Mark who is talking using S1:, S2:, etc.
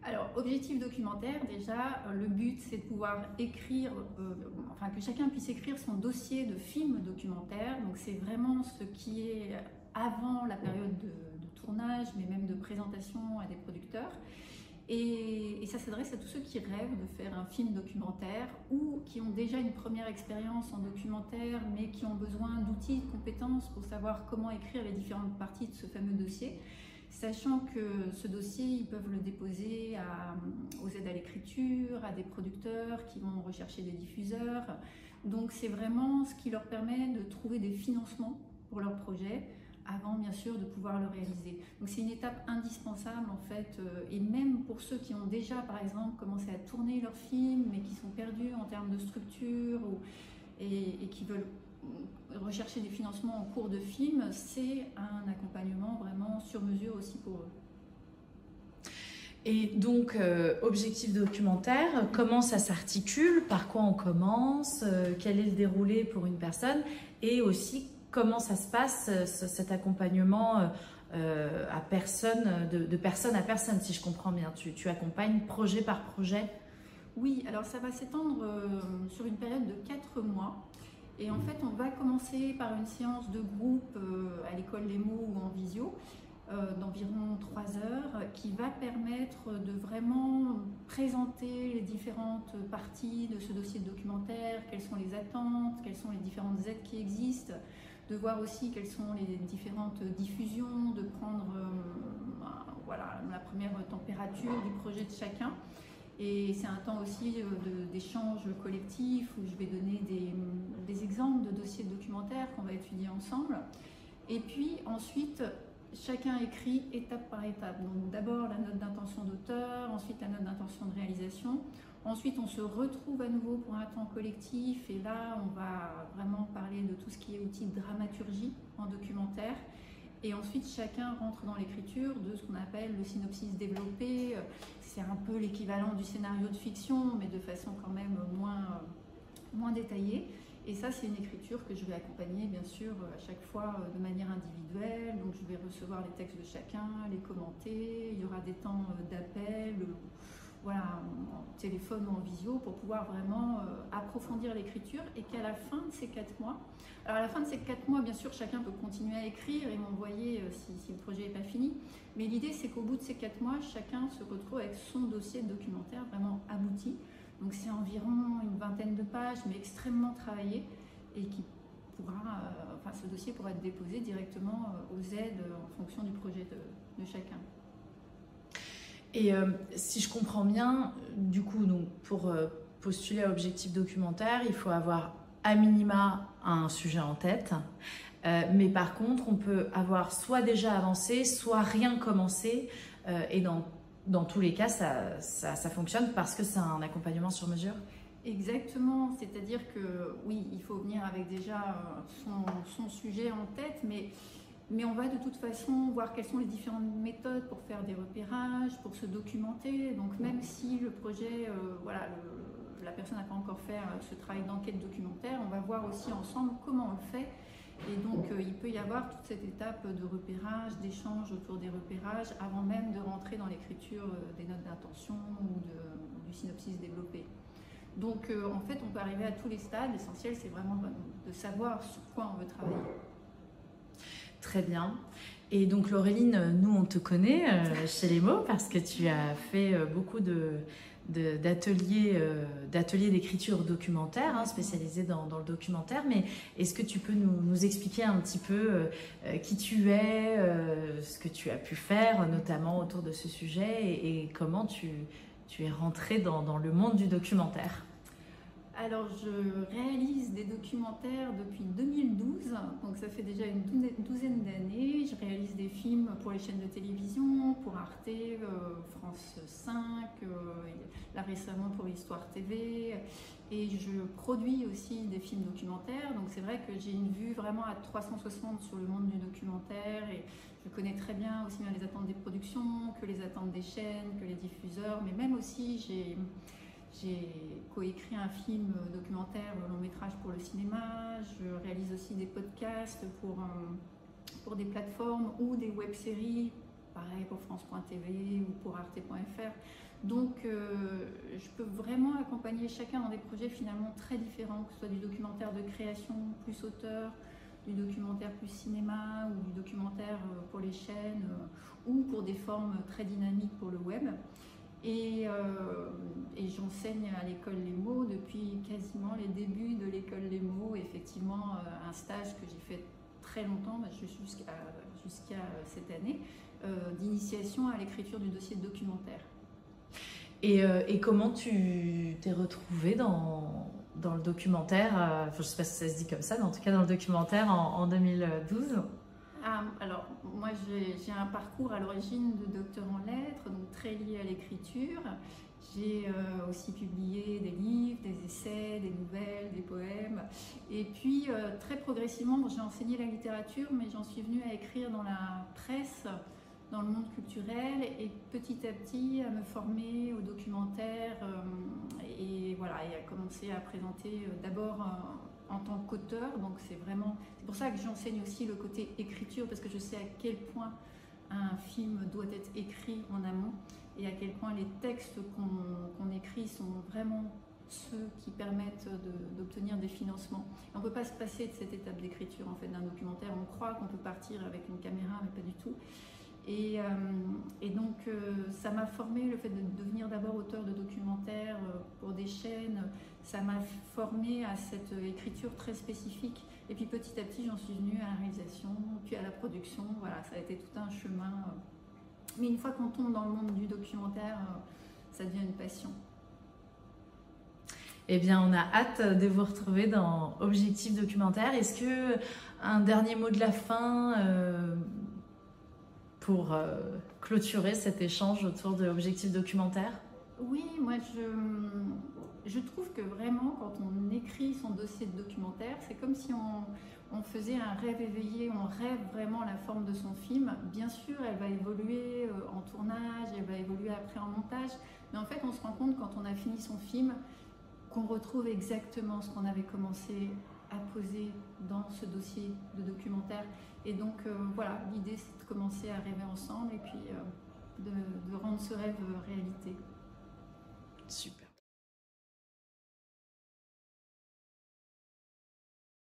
S1: Alors, objectif documentaire, déjà, le but c'est de pouvoir écrire, enfin que chacun puisse écrire son dossier de film documentaire. Donc c'est vraiment ce qui est avant la période de tournage, mais même de présentation à des producteurs. Et ça s'adresse à tous ceux qui rêvent de faire un film documentaire ou qui ont déjà une première expérience en documentaire, mais qui ont besoin d'outils, de compétences pour savoir comment écrire les différentes parties de ce fameux dossier. Sachant que ce dossier, ils peuvent le déposer aux aides à l'écriture, à des producteurs qui vont rechercher des diffuseurs. Donc c'est vraiment ce qui leur permet de trouver des financements pour leur projet, avant bien sûr de pouvoir le réaliser. Donc c'est une étape indispensable en fait, et même pour ceux qui ont déjà par exemple commencé à tourner leur film, mais qui sont perdus en termes de structure et qui veulent rechercher des financements en cours de film, c'est un accompagnement vraiment sur mesure aussi pour eux.
S2: Et donc, objectif documentaire, comment ça s'articule, par quoi on commence, quel est le déroulé pour une personne, et aussi comment ça se passe, cet accompagnement à personne, de personne à personne, si je comprends bien. Tu accompagnes projet par projet?
S1: Oui, alors ça va s'étendre sur une période de 4 mois. Et en fait, on va commencer par une séance de groupe à l'école Les Mots ou en visio d'environ 3 heures qui va permettre de vraiment présenter les différentes parties de ce dossier de documentaire, quelles sont les attentes, quelles sont les différentes aides qui existent, de voir aussi quelles sont les différentes diffusions, de prendre voilà, la première température du projet de chacun. Et c'est un temps aussi d'échange collectif où je vais donner des exemples de dossiers de documentaires qu'on va étudier ensemble. Et puis ensuite, chacun écrit étape par étape. Donc d'abord la note d'intention d'auteur, ensuite la note d'intention de réalisation. Ensuite, on se retrouve à nouveau pour un temps collectif et là, on va vraiment parler de tout ce qui est outil de dramaturgie en documentaire. Et ensuite, chacun rentre dans l'écriture de ce qu'on appelle le synopsis développé. C'est un peu l'équivalent du scénario de fiction, mais de façon quand même moins détaillée. Et ça, c'est une écriture que je vais accompagner, bien sûr, à chaque fois de manière individuelle. Donc, je vais recevoir les textes de chacun, les commenter. Il y aura des temps d'appel, voilà, en téléphone ou en visio, pour pouvoir vraiment approfondir l'écriture. Et qu'à la fin de ces 4 mois, alors à la fin de ces 4 mois, bien sûr, chacun peut continuer à écrire et m'envoyer si le projet n'est pas fini. Mais l'idée, c'est qu'au bout de ces 4 mois, chacun se retrouve avec son dossier de documentaire vraiment abouti. Donc c'est environ une vingtaine de pages, mais extrêmement travaillé, et qui pourra, enfin, ce dossier pourra être déposé directement aux aides en fonction du projet de chacun.
S2: Et si je comprends bien, du coup, donc, pour postuler à objectif documentaire, il faut avoir à minima un sujet en tête. Mais par contre, on peut avoir soit déjà avancé, soit rien commencé. Et dans tous les cas, ça fonctionne parce que c'est un accompagnement sur mesure.
S1: Exactement, c'est-à-dire que oui, il faut venir avec déjà son sujet en tête, mais on va de toute façon voir quelles sont les différentes méthodes pour faire des repérages, pour se documenter. Donc même si le projet, voilà, la personne n'a pas encore fait ce travail d'enquête documentaire, on va voir aussi ensemble comment on le fait. Et donc il peut y avoir toute cette étape de repérage, d'échange autour des repérages, avant même de rentrer dans l'écriture des notes d'intention ou du synopsis développé. Donc en fait, on peut arriver à tous les stades. L'essentiel, c'est vraiment de savoir sur quoi on veut travailler.
S2: Très bien. Et donc Laureline, nous on te connaît chez Les Mots parce que tu as fait beaucoup d'ateliers d'écriture documentaire, hein, spécialisés dans le documentaire. Mais est-ce que tu peux nous expliquer un petit peu qui tu es, ce que tu as pu faire, notamment autour de ce sujet, et comment tu es rentrée dans le monde du documentaire?
S1: Alors, je réalise des documentaires depuis 2012, donc ça fait déjà une douzaine d'années. Je réalise des films pour les chaînes de télévision, pour Arte, France 5, là récemment pour Histoire TV, et je produis aussi des films documentaires. Donc c'est vrai que j'ai une vue vraiment à 360 sur le monde du documentaire, et je connais très bien aussi bien les attentes des productions que les attentes des chaînes, que les diffuseurs, mais même aussi j'ai coécrit un film documentaire, long métrage pour le cinéma. Je réalise aussi des podcasts pour des plateformes ou des web-séries pareil pour France.tv ou pour Arte.fr. Donc je peux vraiment accompagner chacun dans des projets finalement très différents, que ce soit du documentaire de création plus auteur, du documentaire plus cinéma ou du documentaire pour les chaînes ou pour des formes très dynamiques pour le web. Et j'enseigne à l'école Les Mots depuis quasiment les débuts de l'école Les Mots, effectivement un stage que j'ai fait très longtemps, jusqu'à cette année, d'initiation à l'écriture du dossier de documentaire.
S2: Et comment tu t'es retrouvée dans le documentaire, enfin, je ne sais pas si ça se dit comme ça, mais en tout cas dans le documentaire en 2012?
S1: Alors, moi j'ai un parcours à l'origine de docteur en lettres, donc très lié à l'écriture. J'ai aussi publié des livres, des essais, des nouvelles, des poèmes. Et puis très progressivement, j'ai enseigné la littérature, mais j'en suis venue à écrire dans la presse, dans le monde culturel, et petit à petit à me former au documentaire et voilà, et à commencer à présenter d'abord en tant qu'auteur. Donc c'est pour ça que j'enseigne aussi le côté écriture, parce que je sais à quel point un film doit être écrit en amont et à quel point les textes qu'on écrit sont vraiment ceux qui permettent d'obtenir des financements. Et on ne peut pas se passer de cette étape d'écriture en fait d'un documentaire. On croit qu'on peut partir avec une caméra, mais pas du tout. Et donc ça m'a formé, le fait de devenir d'abord auteur de documentaires pour des chaînes, ça m'a formé à cette écriture très spécifique. Et puis petit à petit j'en suis venue à la réalisation, puis à la production. Voilà, ça a été tout un chemin. Mais une fois qu'on tombe dans le monde du documentaire, ça devient une passion.
S2: Eh bien, on a hâte de vous retrouver dans Objectif Documentaire. Est-ce que un dernier mot de la fin pour clôturer cet échange autour de Objectif Documentaire?
S1: Oui, moi je trouve que vraiment quand on écrit son dossier de documentaire, c'est comme si on faisait un rêve éveillé, on rêve vraiment la forme de son film. Bien sûr, elle va évoluer en tournage, elle va évoluer après en montage, mais en fait on se rend compte quand on a fini son film qu'on retrouve exactement ce qu'on avait commencé à poser dans ce dossier de documentaire. Et donc voilà, l'idée c'est de commencer à rêver ensemble et puis de rendre ce rêve réalité.
S2: Super.